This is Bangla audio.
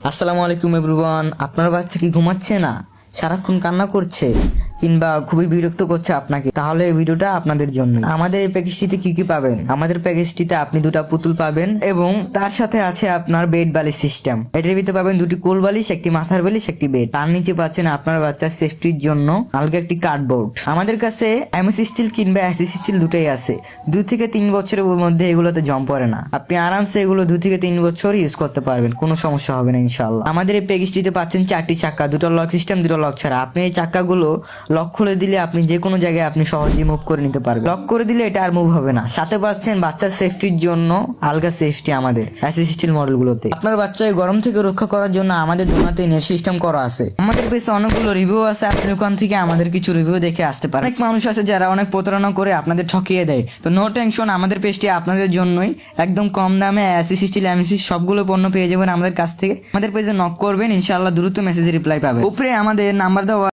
আসসালামু আলাইকুম এভরিওয়ান। আপনার বাচ্চা কি ঘুমাচ্ছে না, সারাক্ষণ কান্না করছে, কিংবা খুবই বিরক্ত করছে আপনাকে, তাহলে এই ভিডিওটা আপনাদের জন্য। আমাদের এই প্যাকেজটিতে কি কি পাবেন? আমাদের প্যাকেজটিতে আপনি দুটা পুতুল পাবেন এবং তার সাথে আছে আপনার বেড বালিশ সিস্টেম। এটার ভিতরে পাবেন দুটি কোল বালিশ, একটি মাথার বালিশ, একটি বেড। তার নিচে পাচ্ছেন আপনার বাচ্চার সেফটির জন্য আলগা একটি কার্ডবোর্ড। আমাদের কাছে এমএস স্টিল কিংবা এসএস স্টিল দুটোই আছে। 2 থেকে 3 বছরের মধ্যে এগুলোতে জং পড়ে না। আপনি আরামসে এগুলো 2 থেকে 3 বছর ইউজ করতে পারবেন, কোনো সমস্যা হবে না ইনশাআল্লাহ। আমাদের এই প্যাকেজটিতে পাচ্ছেন 4টি চাকা, দুটো লক সিস্টেম, দুটো লক ছাড়া। আপনি এই চাকাগুলো লক খুলে দিলে আপনি যে কোনো জায়গায় আপনি সহজেই মুভ করে নিতে পারবেন। লক করে দিলে এটা আর মুভ হবে না। সাথে পাচ্ছেন বাচ্চার সেফটির জন্য আলগা সেফটি আমাদের এসএস স্টিল মডেলগুলোতে। আপনার বাচ্চাকে গরম থেকে রক্ষা করার জন্য আমাদের দোনাতে নেট সিস্টেম করা আছে। আমাদের পেছে অনেকগুলো রিভিউ আছে, আপনি ওখান থেকে আমাদের কিছু রিভিউ দেখে আসতে পারেন। অনেক মানুষ আছে যারা অনেক প্রতারণা করে আপনাদের ঠকিয়ে দেয়, তো নো টেনশন, আমাদের পেজটি আপনাদের জন্যই। একদম কম দামে এসএস স্টিল এমএসি সবগুলো পণ্য পেয়ে যাবেন আমাদের কাছ থেকে। আমাদের পেজে নক করবেন, ইনশাআল্লাহ দ্রুত মেসেজে রিপ্লাই পাবেন। উপরে আমাদের নাম্বার দেওয়া